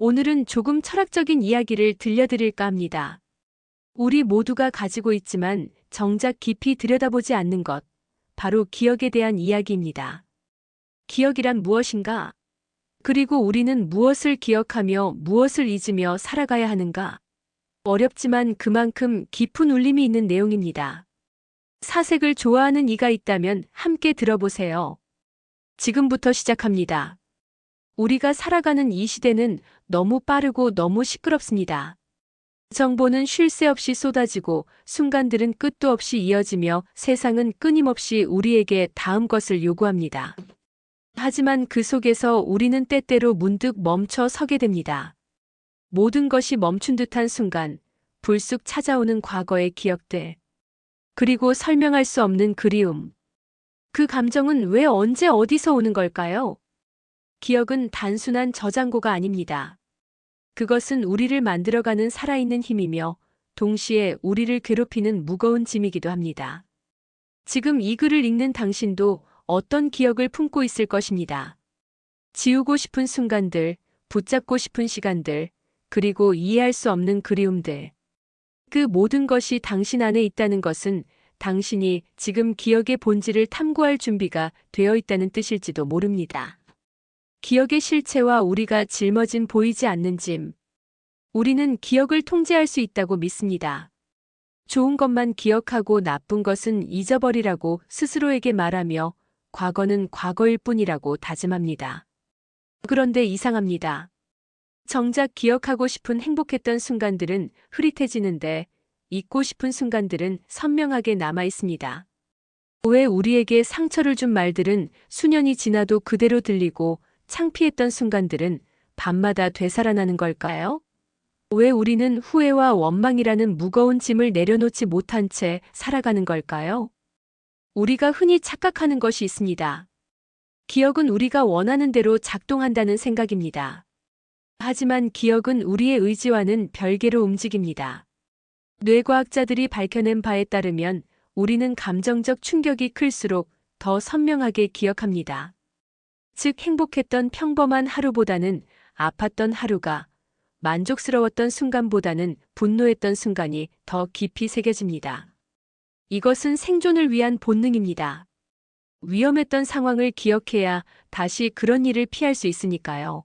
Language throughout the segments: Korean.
오늘은 조금 철학적인 이야기를 들려드릴까 합니다. 우리 모두가 가지고 있지만 정작 깊이 들여다보지 않는 것, 바로 기억에 대한 이야기입니다. 기억이란 무엇인가? 그리고 우리는 무엇을 기억하며 무엇을 잊으며 살아가야 하는가? 어렵지만 그만큼 깊은 울림이 있는 내용입니다. 사색을 좋아하는 이가 있다면 함께 들어보세요. 지금부터 시작합니다. 우리가 살아가는 이 시대는 너무 빠르고 너무 시끄럽습니다. 정보는 쉴 새 없이 쏟아지고 순간들은 끝도 없이 이어지며 세상은 끊임없이 우리에게 다음 것을 요구합니다. 하지만 그 속에서 우리는 때때로 문득 멈춰 서게 됩니다. 모든 것이 멈춘 듯한 순간, 불쑥 찾아오는 과거의 기억들, 그리고 설명할 수 없는 그리움. 그 감정은 왜 언제 어디서 오는 걸까요? 기억은 단순한 저장고가 아닙니다. 그것은 우리를 만들어가는 살아있는 힘이며 동시에 우리를 괴롭히는 무거운 짐이기도 합니다. 지금 이 글을 읽는 당신도 어떤 기억을 품고 있을 것입니다. 지우고 싶은 순간들, 붙잡고 싶은 시간들, 그리고 이해할 수 없는 그리움들. 그 모든 것이 당신 안에 있다는 것은 당신이 지금 기억의 본질을 탐구할 준비가 되어 있다는 뜻일지도 모릅니다. 기억의 실체와 우리가 짊어진 보이지 않는 짐. 우리는 기억을 통제할 수 있다고 믿습니다. 좋은 것만 기억하고 나쁜 것은 잊어버리라고 스스로에게 말하며 과거는 과거일 뿐이라고 다짐합니다. 그런데 이상합니다. 정작 기억하고 싶은 행복했던 순간들은 흐릿해지는데 잊고 싶은 순간들은 선명하게 남아 있습니다. 왜 우리에게 상처를 준 말들은 수년이 지나도 그대로 들리고 창피했던 순간들은 밤마다 되살아나는 걸까요? 왜 우리는 후회와 원망이라는 무거운 짐을 내려놓지 못한 채 살아가는 걸까요? 우리가 흔히 착각하는 것이 있습니다. 기억은 우리가 원하는 대로 작동한다는 생각입니다. 하지만 기억은 우리의 의지와는 별개로 움직입니다. 뇌과학자들이 밝혀낸 바에 따르면 우리는 감정적 충격이 클수록 더 선명하게 기억합니다. 즉 행복했던 평범한 하루보다는 아팠던 하루가, 만족스러웠던 순간보다는 분노했던 순간이 더 깊이 새겨집니다. 이것은 생존을 위한 본능입니다. 위험했던 상황을 기억해야 다시 그런 일을 피할 수 있으니까요.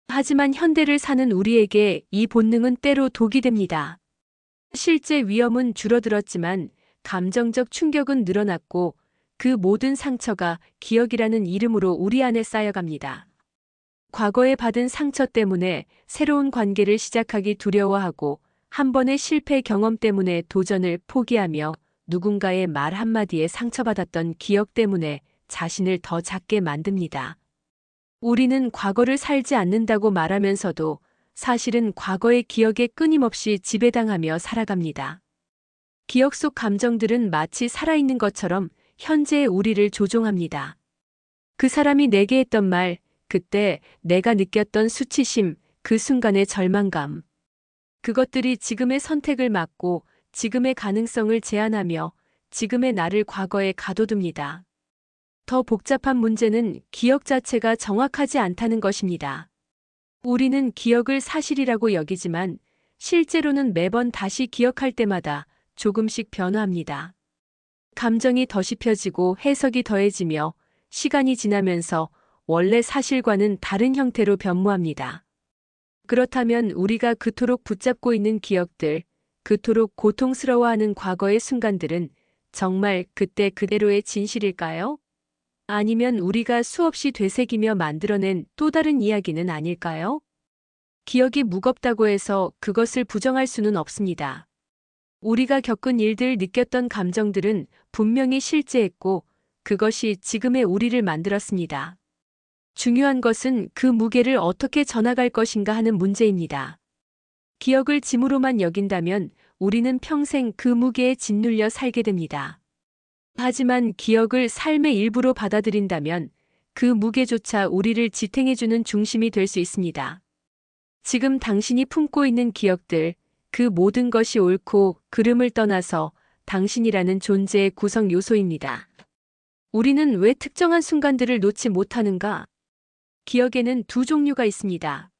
하지만 현대를 사는 우리에게 이 본능은 때로 독이 됩니다. 실제 위험은 줄어들었지만 감정적 충격은 늘어났고 그 모든 상처가 기억이라는 이름으로 우리 안에 쌓여갑니다. 과거에 받은 상처 때문에 새로운 관계를 시작하기 두려워하고 한 번의 실패 경험 때문에 도전을 포기하며 누군가의 말 한마디에 상처받았던 기억 때문에 자신을 더 작게 만듭니다. 우리는 과거를 살지 않는다고 말하면서도 사실은 과거의 기억에 끊임없이 지배당하며 살아갑니다. 기억 속 감정들은 마치 살아있는 것처럼 현재의 우리를 조종합니다. 그 사람이 내게 했던 말, 그때 내가 느꼈던 수치심, 그 순간의 절망감. 그것들이 지금의 선택을 막고 지금의 가능성을 제한하며 지금의 나를 과거에 가둬둡니다. 더 복잡한 문제는 기억 자체가 정확하지 않다는 것입니다. 우리는 기억을 사실이라고 여기지만 실제로는 매번 다시 기억할 때마다 조금씩 변화합니다. 감정이 더 씹혀지고 해석이 더해지며 시간이 지나면서 원래 사실과는 다른 형태로 변모합니다. 그렇다면 우리가 그토록 붙잡고 있는 기억들, 그토록 고통스러워하는 과거의 순간들은 정말 그때 그대로의 진실일까요? 아니면 우리가 수없이 되새기며 만들어낸 또 다른 이야기는 아닐까요? 기억이 무겁다고 해서 그것을 부정할 수는 없습니다. 우리가 겪은 일들, 느꼈던 감정들은 분명히 실제했고 그것이 지금의 우리를 만들었습니다. 중요한 것은 그 무게를 어떻게 전화갈 것인가 하는 문제입니다. 기억을 짐으로만 여긴다면 우리는 평생 그 무게에 짓눌려 살게 됩니다. 하지만 기억을 삶의 일부로 받아들인다면 그 무게조차 우리를 지탱해주는 중심이 될 수 있습니다. 지금 당신이 품고 있는 기억들, 그 모든 것이 옳고 그름을 떠나서 당신이라는 존재의 구성 요소입니다. 우리는 왜 특정한 순간들을 놓지 못하는가? 기억에는 두 종류가 있습니다.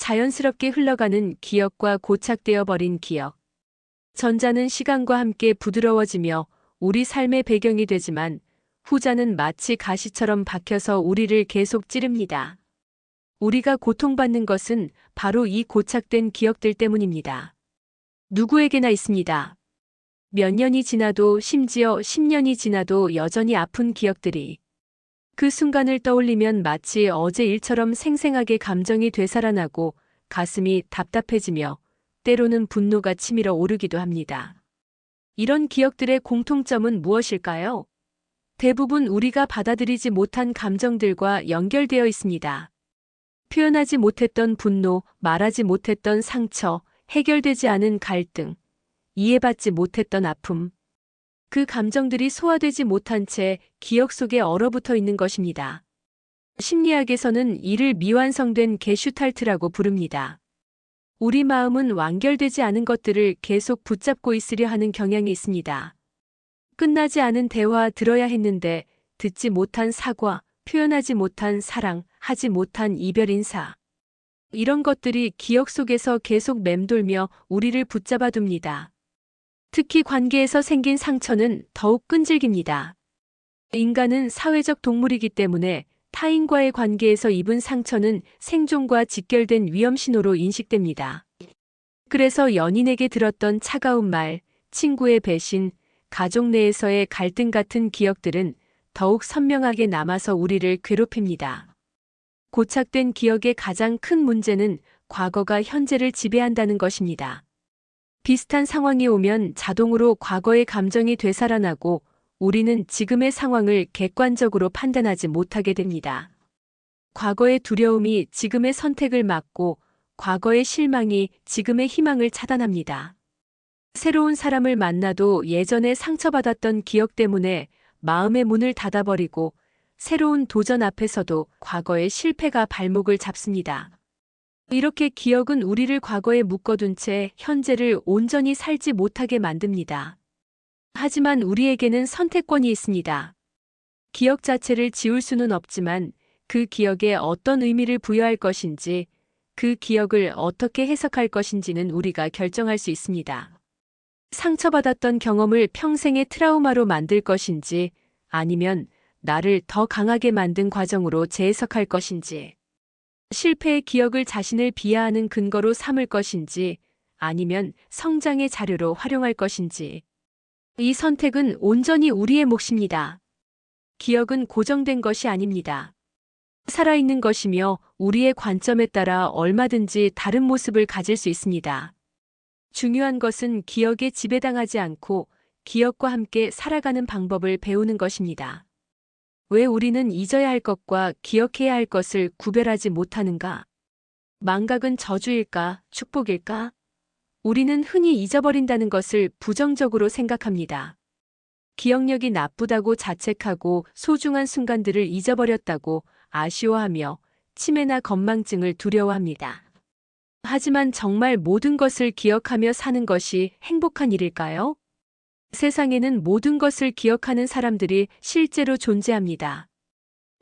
자연스럽게 흘러가는 기억과 고착되어 버린 기억. 전자는 시간과 함께 부드러워지며 우리 삶의 배경이 되지만 후자는 마치 가시처럼 박혀서 우리를 계속 찌릅니다. 우리가 고통받는 것은 바로 이 고착된 기억들 때문입니다. 누구에게나 있습니다. 몇 년이 지나도 심지어 10년이 지나도 여전히 아픈 기억들이 그 순간을 떠올리면 마치 어제 일처럼 생생하게 감정이 되살아나고 가슴이 답답해지며 때로는 분노가 치밀어 오르기도 합니다. 이런 기억들의 공통점은 무엇일까요? 대부분 우리가 받아들이지 못한 감정들과 연결되어 있습니다. 표현하지 못했던 분노, 말하지 못했던 상처, 해결되지 않은 갈등, 이해받지 못했던 아픔. 그 감정들이 소화되지 못한 채 기억 속에 얼어붙어 있는 것입니다. 심리학에서는 이를 미완성된 게슈탈트라고 부릅니다. 우리 마음은 완결되지 않은 것들을 계속 붙잡고 있으려 하는 경향이 있습니다. 끝나지 않은 대화 들어야 했는데 듣지 못한 사과, 표현하지 못한 사랑, 하지 못한 이별 인사. 이런 것들이 기억 속에서 계속 맴돌며 우리를 붙잡아 둡니다. 특히 관계에서 생긴 상처는 더욱 끈질깁니다. 인간은 사회적 동물이기 때문에 타인과의 관계에서 입은 상처는 생존과 직결된 위험 신호로 인식됩니다. 그래서 연인에게 들었던 차가운 말, 친구의 배신, 가족 내에서의 갈등 같은 기억들은 더욱 선명하게 남아서 우리를 괴롭힙니다. 고착된 기억의 가장 큰 문제는 과거가 현재를 지배한다는 것입니다. 비슷한 상황이 오면 자동으로 과거의 감정이 되살아나고 우리는 지금의 상황을 객관적으로 판단하지 못하게 됩니다. 과거의 두려움이 지금의 선택을 막고 과거의 실망이 지금의 희망을 차단합니다. 새로운 사람을 만나도 예전에 상처받았던 기억 때문에 마음의 문을 닫아버리고 새로운 도전 앞에서도 과거의 실패가 발목을 잡습니다. 이렇게 기억은 우리를 과거에 묶어둔 채 현재를 온전히 살지 못하게 만듭니다. 하지만 우리에게는 선택권이 있습니다. 기억 자체를 지울 수는 없지만 그 기억에 어떤 의미를 부여할 것인지, 그 기억을 어떻게 해석할 것인지는 우리가 결정할 수 있습니다. 상처받았던 경험을 평생의 트라우마로 만들 것인지, 아니면 나를 더 강하게 만든 과정으로 재해석할 것인지, 실패의 기억을 자신을 비하하는 근거로 삼을 것인지, 아니면 성장의 자료로 활용할 것인지. 이 선택은 온전히 우리의 몫입니다. 기억은 고정된 것이 아닙니다. 살아있는 것이며 우리의 관점에 따라 얼마든지 다른 모습을 가질 수 있습니다. 중요한 것은 기억에 지배당하지 않고 기억과 함께 살아가는 방법을 배우는 것입니다. 왜 우리는 잊어야 할 것과 기억해야 할 것을 구별하지 못하는가? 망각은 저주일까, 축복일까? 우리는 흔히 잊어버린다는 것을 부정적으로 생각합니다. 기억력이 나쁘다고 자책하고 소중한 순간들을 잊어버렸다고 아쉬워하며 치매나 건망증을 두려워합니다. 하지만 정말 모든 것을 기억하며 사는 것이 행복한 일일까요? 세상에는 모든 것을 기억하는 사람들이 실제로 존재합니다.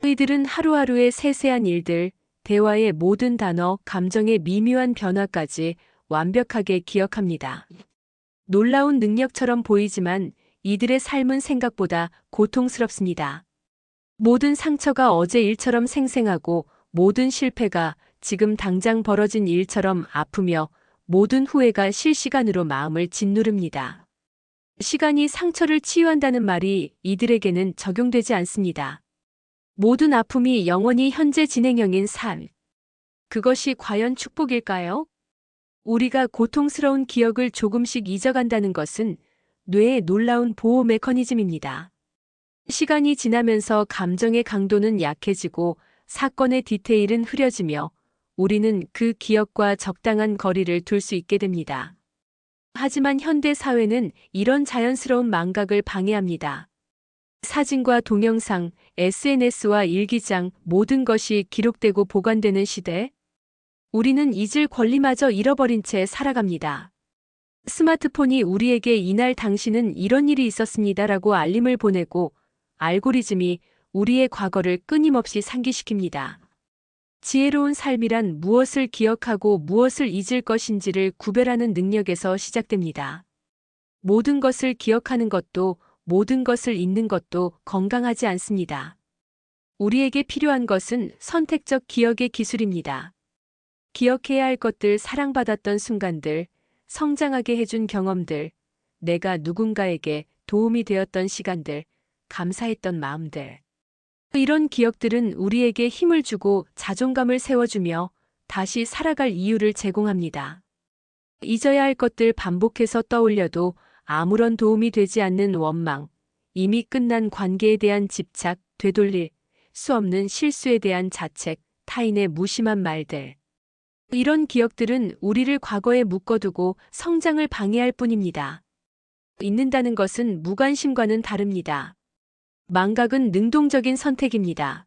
그들은 하루하루의 세세한 일들, 대화의 모든 단어, 감정의 미묘한 변화까지 완벽하게 기억합니다. 놀라운 능력처럼 보이지만 이들의 삶은 생각보다 고통스럽습니다. 모든 상처가 어제 일처럼 생생하고 모든 실패가 지금 당장 벌어진 일처럼 아프며 모든 후회가 실시간으로 마음을 짓누릅니다. 시간이 상처를 치유한다는 말이 이들에게는 적용되지 않습니다. 모든 아픔이 영원히 현재 진행형인 삶. 그것이 과연 축복일까요? 우리가 고통스러운 기억을 조금씩 잊어간다는 것은 뇌의 놀라운 보호 메커니즘입니다. 시간이 지나면서 감정의 강도는 약해지고 사건의 디테일은 흐려지며 우리는 그 기억과 적당한 거리를 둘 수 있게 됩니다. 하지만 현대 사회는 이런 자연스러운 망각을 방해합니다. 사진과 동영상, SNS와 일기장, 모든 것이 기록되고 보관되는 시대, 우리는 잊을 권리마저 잃어버린 채 살아갑니다. 스마트폰이 우리에게 이날 당신은 이런 일이 있었습니다라고 알림을 보내고 알고리즘이 우리의 과거를 끊임없이 상기시킵니다. 지혜로운 삶이란 무엇을 기억하고 무엇을 잊을 것인지를 구별하는 능력에서 시작됩니다. 모든 것을 기억하는 것도 모든 것을 잊는 것도 건강하지 않습니다. 우리에게 필요한 것은 선택적 기억의 기술입니다. 기억해야 할 것들, 사랑받았던 순간들, 성장하게 해준 경험들, 내가 누군가에게 도움이 되었던 시간들, 감사했던 마음들. 이런 기억들은 우리에게 힘을 주고 자존감을 세워주며 다시 살아갈 이유를 제공합니다. 잊어야 할 것들 반복해서 떠올려도 아무런 도움이 되지 않는 원망, 이미 끝난 관계에 대한 집착, 되돌릴 수 없는 실수에 대한 자책, 타인의 무심한 말들. 이런 기억들은 우리를 과거에 묶어두고 성장을 방해할 뿐입니다. 잊는다는 것은 무관심과는 다릅니다. 망각은 능동적인 선택입니다.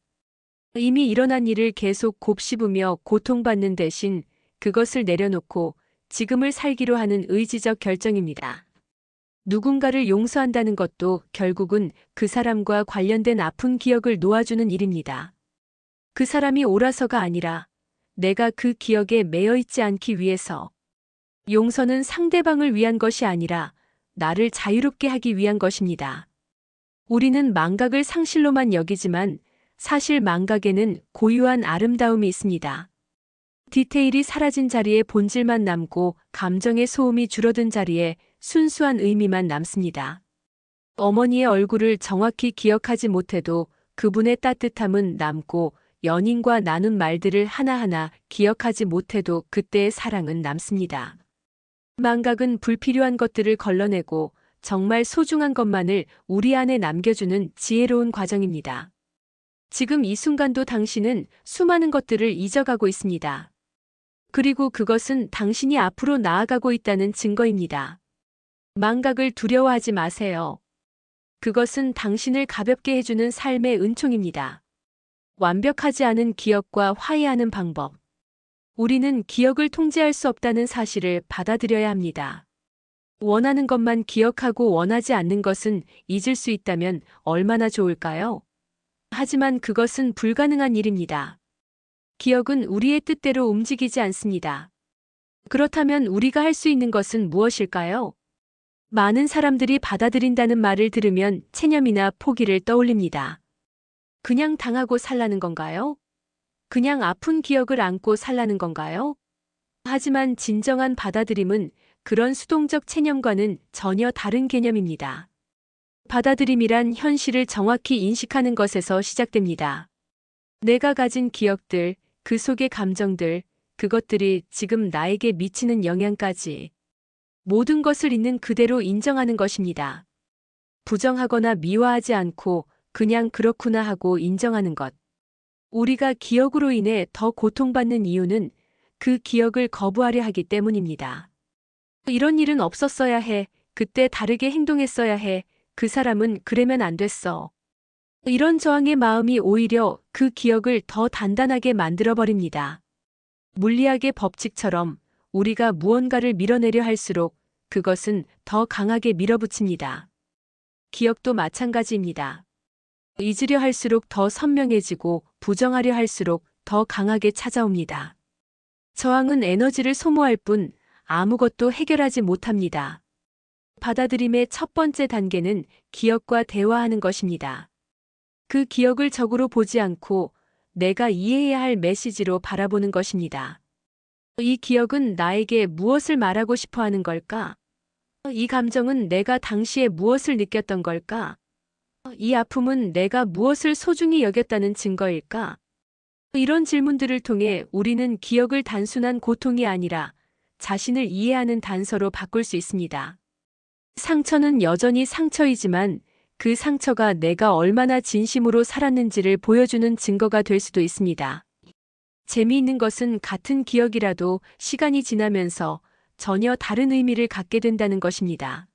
이미 일어난 일을 계속 곱씹으며 고통받는 대신 그것을 내려놓고 지금을 살기로 하는 의지적 결정입니다. 누군가를 용서한다는 것도 결국은 그 사람과 관련된 아픈 기억을 놓아주는 일입니다. 그 사람이 옳아서가 아니라 내가 그 기억에 매여 있지 않기 위해서. 용서는 상대방을 위한 것이 아니라 나를 자유롭게 하기 위한 것입니다. 우리는 망각을 상실로만 여기지만 사실 망각에는 고유한 아름다움이 있습니다. 디테일이 사라진 자리에 본질만 남고 감정의 소음이 줄어든 자리에 순수한 의미만 남습니다. 어머니의 얼굴을 정확히 기억하지 못해도 그분의 따뜻함은 남고 연인과 나눈 말들을 하나하나 기억하지 못해도 그때의 사랑은 남습니다. 망각은 불필요한 것들을 걸러내고 정말 소중한 것만을 우리 안에 남겨주는 지혜로운 과정입니다. 지금 이 순간도 당신은 수많은 것들을 잊어가고 있습니다. 그리고 그것은 당신이 앞으로 나아가고 있다는 증거입니다. 망각을 두려워하지 마세요. 그것은 당신을 가볍게 해주는 삶의 은총입니다. 완벽하지 않은 기억과 화해하는 방법. 우리는 기억을 통제할 수 없다는 사실을 받아들여야 합니다. 원하는 것만 기억하고 원하지 않는 것은 잊을 수 있다면 얼마나 좋을까요? 하지만 그것은 불가능한 일입니다. 기억은 우리의 뜻대로 움직이지 않습니다. 그렇다면 우리가 할 수 있는 것은 무엇일까요? 많은 사람들이 받아들인다는 말을 들으면 체념이나 포기를 떠올립니다. 그냥 당하고 살라는 건가요? 그냥 아픈 기억을 안고 살라는 건가요? 하지만 진정한 받아들임은 그런 수동적 체념과는 전혀 다른 개념입니다. 받아들임이란 현실을 정확히 인식하는 것에서 시작됩니다. 내가 가진 기억들, 그 속의 감정들, 그것들이 지금 나에게 미치는 영향까지 모든 것을 있는 그대로 인정하는 것입니다. 부정하거나 미화하지 않고 그냥 그렇구나 하고 인정하는 것. 우리가 기억으로 인해 더 고통받는 이유는 그 기억을 거부하려 하기 때문입니다. 이런 일은 없었어야 해. 그때 다르게 행동했어야 해. 그 사람은 그러면 안 됐어. 이런 저항의 마음이 오히려 그 기억을 더 단단하게 만들어버립니다. 물리학의 법칙처럼 우리가 무언가를 밀어내려 할수록 그것은 더 강하게 밀어붙입니다. 기억도 마찬가지입니다. 잊으려 할수록 더 선명해지고 부정하려 할수록 더 강하게 찾아옵니다. 저항은 에너지를 소모할 뿐 아무것도 해결하지 못합니다. 받아들임의 첫 번째 단계는 기억과 대화하는 것입니다. 그 기억을 적으로 보지 않고 내가 이해해야 할 메시지로 바라보는 것입니다. 이 기억은 나에게 무엇을 말하고 싶어 하는 걸까? 이 감정은 내가 당시에 무엇을 느꼈던 걸까? 이 아픔은 내가 무엇을 소중히 여겼다는 증거일까? 이런 질문들을 통해 우리는 기억을 단순한 고통이 아니라 자신을 이해하는 단서로 바꿀 수 있습니다. 상처는 여전히 상처이지만 그 상처가 내가 얼마나 진심으로 살았는지를 보여주는 증거가 될 수도 있습니다. 재미있는 것은 같은 기억이라도 시간이 지나면서 전혀 다른 의미를 갖게 된다는 것입니다.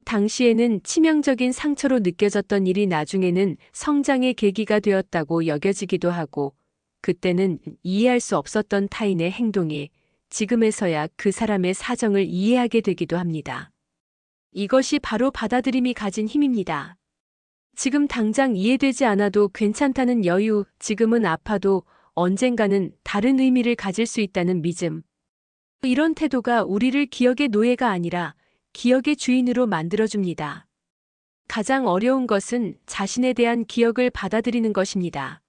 당시에는 치명적인 상처로 느껴졌던 일이 나중에는 성장의 계기가 되었다고 여겨지기도 하고, 그때는 이해할 수 없었던 타인의 행동이 지금에서야 그 사람의 사정을 이해하게 되기도 합니다. 이것이 바로 받아들임이 가진 힘입니다. 지금 당장 이해되지 않아도 괜찮다는 여유, 지금은 아파도 언젠가는 다른 의미를 가질 수 있다는 믿음. 이런 태도가 우리를 기억의 노예가 아니라 기억의 주인으로 만들어줍니다. 가장 어려운 것은 자신에 대한 기억을 받아들이는 것입니다.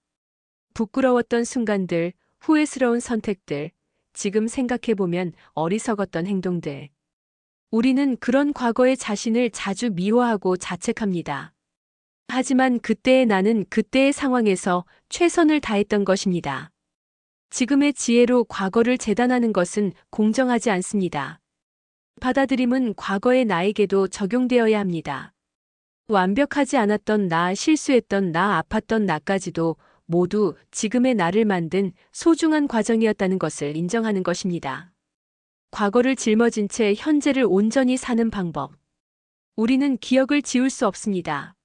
부끄러웠던 순간들, 후회스러운 선택들, 지금 생각해보면 어리석었던 행동들. 우리는 그런 과거의 자신을 자주 미워하고 자책합니다. 하지만 그때의 나는 그때의 상황에서 최선을 다했던 것입니다. 지금의 지혜로 과거를 재단하는 것은 공정하지 않습니다. 받아들임은 과거의 나에게도 적용되어야 합니다. 완벽하지 않았던 나, 실수했던 나, 아팠던 나까지도 모두 지금의 나를 만든 소중한 과정이었다는 것을 인정하는 것입니다. 과거를 짊어진 채 현재를 온전히 사는 방법. 우리는 기억을 지울 수 없습니다.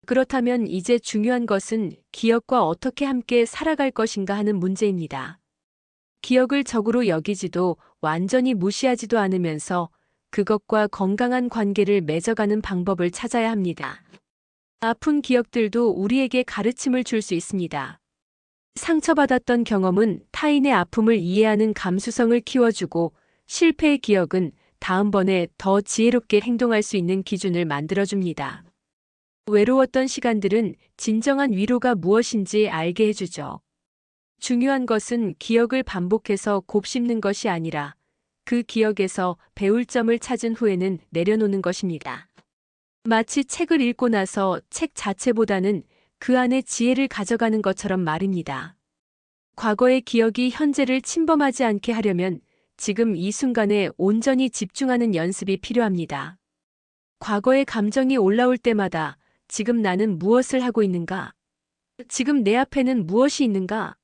그렇다면 이제 중요한 것은 기억과 어떻게 함께 살아갈 것인가 하는 문제입니다. 기억을 적으로 여기지도 완전히 무시하지도 않으면서 그것과 건강한 관계를 맺어가는 방법을 찾아야 합니다. 아픈 기억들도 우리에게 가르침을 줄 수 있습니다. 상처받았던 경험은 타인의 아픔을 이해하는 감수성을 키워주고 실패의 기억은 다음번에 더 지혜롭게 행동할 수 있는 기준을 만들어줍니다. 외로웠던 시간들은 진정한 위로가 무엇인지 알게 해주죠. 중요한 것은 기억을 반복해서 곱씹는 것이 아니라 그 기억에서 배울 점을 찾은 후에는 내려놓는 것입니다. 마치 책을 읽고 나서 책 자체보다는 그 안에 지혜를 가져가는 것처럼 말입니다. 과거의 기억이 현재를 침범하지 않게 하려면 지금 이 순간에 온전히 집중하는 연습이 필요합니다. 과거의 감정이 올라올 때마다 지금 나는 무엇을 하고 있는가? 지금 내 앞에는 무엇이 있는가?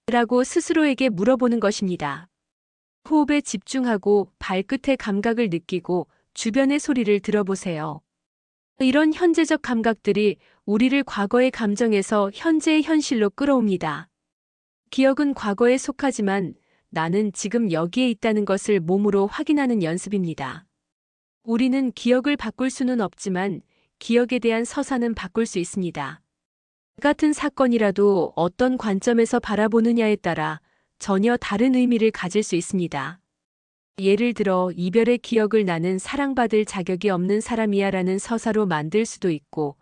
라고 스스로에게 물어보는 것입니다. 호흡에 집중하고 발끝의 감각을 느끼고 주변의 소리를 들어보세요. 이런 현재적 감각들이 우리를 과거의 감정에서 현재의 현실로 끌어옵니다. 기억은 과거에 속하지만 나는 지금 여기에 있다는 것을 몸으로 확인하는 연습입니다. 우리는 기억을 바꿀 수는 없지만 기억에 대한 서사는 바꿀 수 있습니다. 같은 사건이라도 어떤 관점에서 바라보느냐에 따라 전혀 다른 의미를 가질 수 있습니다. 예를 들어 이별의 기억을 나는 사랑받을 자격이 없는 사람이야 라는 서사로 만들 수도 있고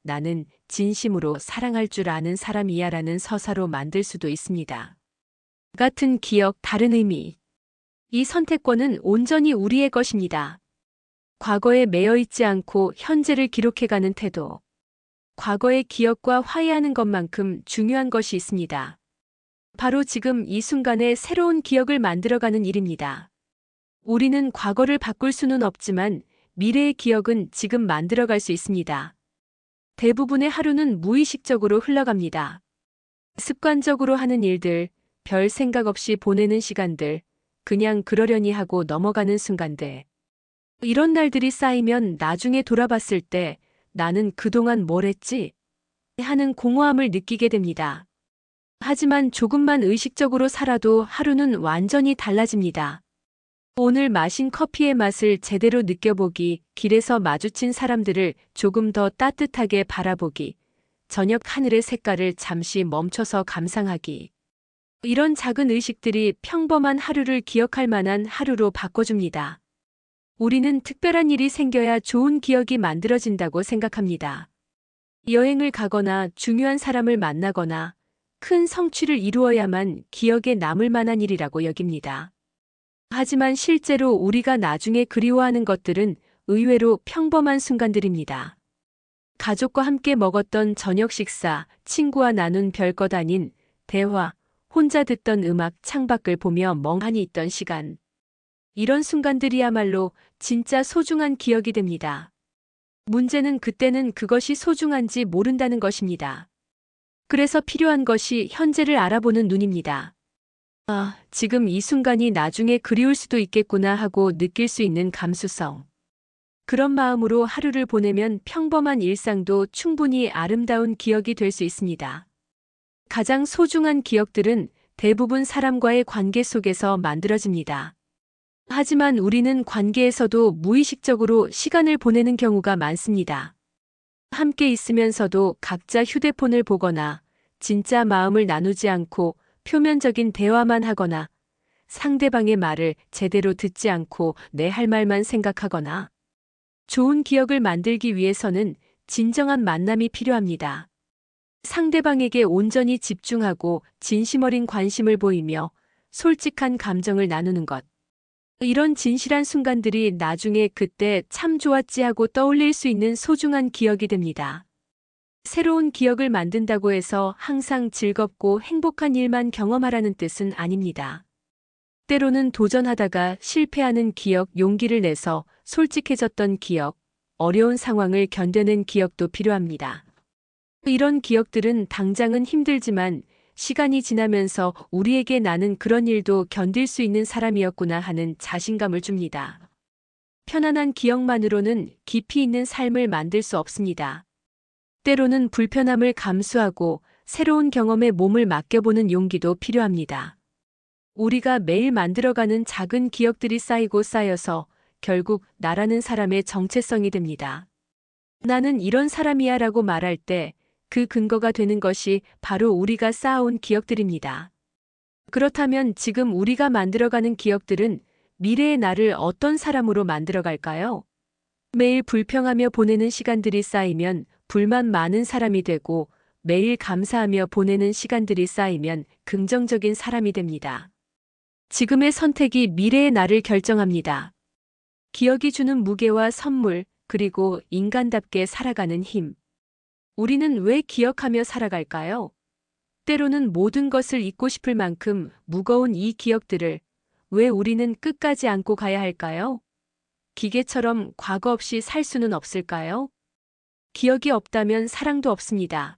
나는 진심으로 사랑할 줄 아는 사람이야 라는 서사로 만들 수도 있습니다. 같은 기억, 다른 의미. 이 선택권은 온전히 우리의 것입니다. 과거에 매여 있지 않고 현재를 기록해가는 태도. 과거의 기억과 화해하는 것만큼 중요한 것이 있습니다. 바로 지금 이 순간에 새로운 기억을 만들어가는 일입니다. 우리는 과거를 바꿀 수는 없지만 미래의 기억은 지금 만들어갈 수 있습니다. 대부분의 하루는 무의식적으로 흘러갑니다. 습관적으로 하는 일들, 별 생각 없이 보내는 시간들, 그냥 그러려니 하고 넘어가는 순간들. 이런 날들이 쌓이면 나중에 돌아봤을 때 나는 그동안 뭘 했지? 하는 공허함을 느끼게 됩니다. 하지만 조금만 의식적으로 살아도 하루는 완전히 달라집니다. 오늘 마신 커피의 맛을 제대로 느껴보기, 길에서 마주친 사람들을 조금 더 따뜻하게 바라보기, 저녁 하늘의 색깔을 잠시 멈춰서 감상하기. 이런 작은 의식들이 평범한 하루를 기억할 만한 하루로 바꿔줍니다. 우리는 특별한 일이 생겨야 좋은 기억이 만들어진다고 생각합니다. 여행을 가거나 중요한 사람을 만나거나 큰 성취를 이루어야만 기억에 남을 만한 일이라고 여깁니다. 하지만 실제로 우리가 나중에 그리워하는 것들은 의외로 평범한 순간들입니다. 가족과 함께 먹었던 저녁 식사, 친구와 나눈 별것 아닌 대화, 혼자 듣던 음악, 창밖을 보며 멍하니 있던 시간. 이런 순간들이야말로 진짜 소중한 기억이 됩니다. 문제는 그때는 그것이 소중한지 모른다는 것입니다. 그래서 필요한 것이 현재를 알아보는 눈입니다. 아, 지금 이 순간이 나중에 그리울 수도 있겠구나 하고 느낄 수 있는 감수성. 그런 마음으로 하루를 보내면 평범한 일상도 충분히 아름다운 기억이 될 수 있습니다. 가장 소중한 기억들은 대부분 사람과의 관계 속에서 만들어집니다. 하지만 우리는 관계에서도 무의식적으로 시간을 보내는 경우가 많습니다. 함께 있으면서도 각자 휴대폰을 보거나 진짜 마음을 나누지 않고 표면적인 대화만 하거나 상대방의 말을 제대로 듣지 않고 내 할 말만 생각하거나 좋은 기억을 만들기 위해서는 진정한 만남이 필요합니다. 상대방에게 온전히 집중하고 진심 어린 관심을 보이며 솔직한 감정을 나누는 것. 이런 진실한 순간들이 나중에 그때 참 좋았지 하고 떠올릴 수 있는 소중한 기억이 됩니다. 새로운 기억을 만든다고 해서 항상 즐겁고 행복한 일만 경험하라는 뜻은 아닙니다. 때로는 도전하다가 실패하는 기억, 용기를 내서 솔직해졌던 기억, 어려운 상황을 견뎌낸 기억도 필요합니다. 이런 기억들은 당장은 힘들지만 시간이 지나면서 우리에게 나는 그런 일도 견딜 수 있는 사람이었구나 하는 자신감을 줍니다. 편안한 기억만으로는 깊이 있는 삶을 만들 수 없습니다. 때로는 불편함을 감수하고 새로운 경험에 몸을 맡겨보는 용기도 필요합니다. 우리가 매일 만들어가는 작은 기억들이 쌓이고 쌓여서 결국 나라는 사람의 정체성이 됩니다. 나는 이런 사람이야 라고 말할 때 그 근거가 되는 것이 바로 우리가 쌓아온 기억들입니다. 그렇다면 지금 우리가 만들어가는 기억들은 미래의 나를 어떤 사람으로 만들어갈까요? 매일 불평하며 보내는 시간들이 쌓이면 불만 많은 사람이 되고 매일 감사하며 보내는 시간들이 쌓이면 긍정적인 사람이 됩니다. 지금의 선택이 미래의 나를 결정합니다. 기억이 주는 무게와 선물, 그리고 인간답게 살아가는 힘. 우리는 왜 기억하며 살아갈까요? 때로는 모든 것을 잊고 싶을 만큼 무거운 이 기억들을 왜 우리는 끝까지 안고 가야 할까요? 기계처럼 과거 없이 살 수는 없을까요? 기억이 없다면 사랑도 없습니다.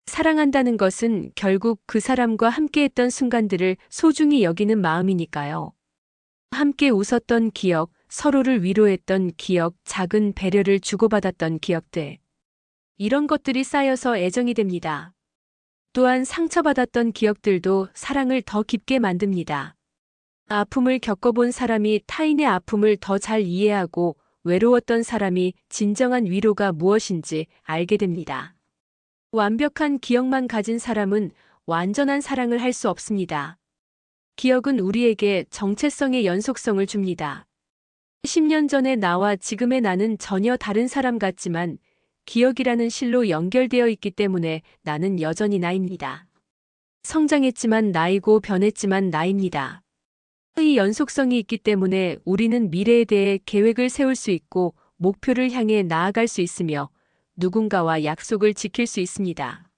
사랑한다는 것은 결국 그 사람과 함께했던 순간들을 소중히 여기는 마음이니까요. 함께 웃었던 기억, 서로를 위로했던 기억, 작은 배려를 주고받았던 기억들. 이런 것들이 쌓여서 애정이 됩니다. 또한 상처받았던 기억들도 사랑을 더 깊게 만듭니다. 아픔을 겪어본 사람이 타인의 아픔을 더 잘 이해하고 외로웠던 사람이 진정한 위로가 무엇인지 알게 됩니다. 완벽한 기억만 가진 사람은 완전한 사랑을 할 수 없습니다. 기억은 우리에게 정체성의 연속성을 줍니다. 10년 전의 나와 지금의 나는 전혀 다른 사람 같지만 기억이라는 실로 연결되어 있기 때문에 나는 여전히 나입니다. 성장했지만 나이고 변했지만 나입니다. 이 연속성이 있기 때문에 우리는 미래에 대해 계획을 세울 수 있고 목표를 향해 나아갈 수 있으며 누군가와 약속을 지킬 수 있습니다.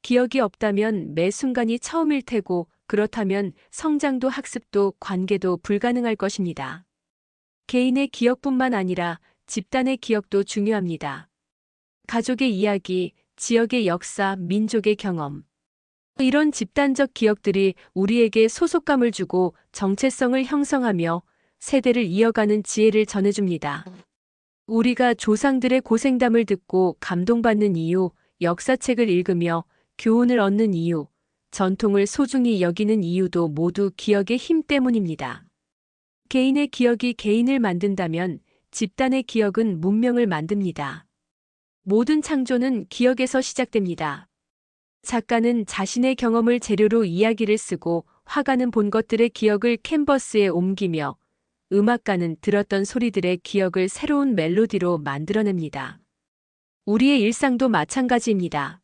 기억이 없다면 매 순간이 처음일 테고 그렇다면 성장도 학습도 관계도 불가능할 것입니다. 개인의 기억뿐만 아니라 집단의 기억도 중요합니다. 가족의 이야기, 지역의 역사, 민족의 경험. 이런 집단적 기억들이 우리에게 소속감을 주고 정체성을 형성하며 세대를 이어가는 지혜를 전해줍니다. 우리가 조상들의 고생담을 듣고 감동받는 이유, 역사책을 읽으며 교훈을 얻는 이유, 전통을 소중히 여기는 이유도 모두 기억의 힘 때문입니다. 개인의 기억이 개인을 만든다면 집단의 기억은 문명을 만듭니다. 모든 창조는 기억에서 시작됩니다. 작가는 자신의 경험을 재료로 이야기를 쓰고 화가는 본 것들의 기억을 캔버스에 옮기며 음악가는 들었던 소리들의 기억을 새로운 멜로디로 만들어냅니다. 우리의 일상도 마찬가지입니다.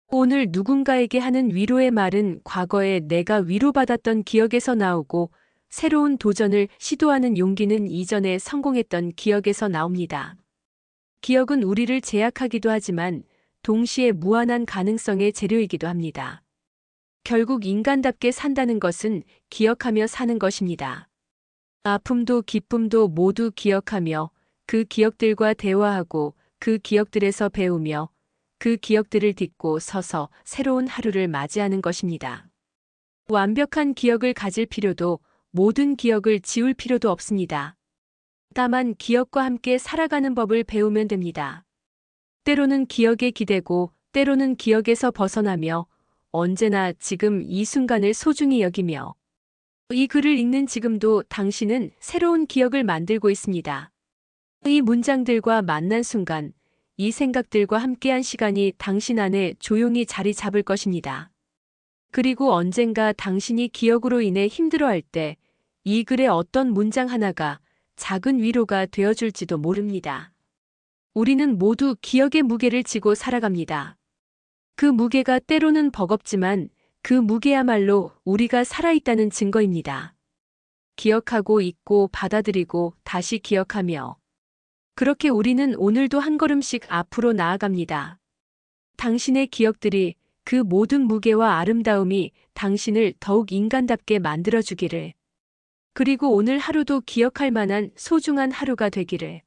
오늘 누군가에게 하는 위로의 말은 과거에 내가 위로받았던 기억에서 나오고 새로운 도전을 시도하는 용기는 이전에 성공했던 기억에서 나옵니다. 기억은 우리를 제약하기도 하지만 동시에 무한한 가능성의 재료이기도 합니다. 결국 인간답게 산다는 것은 기억하며 사는 것입니다. 아픔도 기쁨도 모두 기억하며 그 기억들과 대화하고 그 기억들에서 배우며 그 기억들을 딛고 서서 새로운 하루를 맞이하는 것입니다. 완벽한 기억을 가질 필요도 모든 기억을 지울 필요도 없습니다. 다만 기억과 함께 살아가는 법을 배우면 됩니다. 때로는 기억에 기대고 때로는 기억에서 벗어나며 언제나 지금 이 순간을 소중히 여기며 이 글을 읽는 지금도 당신은 새로운 기억을 만들고 있습니다. 이 문장들과 만난 순간 이 생각들과 함께한 시간이 당신 안에 조용히 자리 잡을 것입니다. 그리고 언젠가 당신이 기억으로 인해 힘들어할 때 이 글의 어떤 문장 하나가 작은 위로가 되어줄지도 모릅니다. 우리는 모두 기억의 무게를 지고 살아갑니다. 그 무게가 때로는 버겁지만 그 무게야말로 우리가 살아있다는 증거입니다. 기억하고 잊고 받아들이고 다시 기억하며 그렇게 우리는 오늘도 한 걸음씩 앞으로 나아갑니다. 당신의 기억들이 그 모든 무게와 아름다움이 당신을 더욱 인간답게 만들어주기를. 그리고 오늘 하루도 기억할 만한 소중한 하루가 되기를.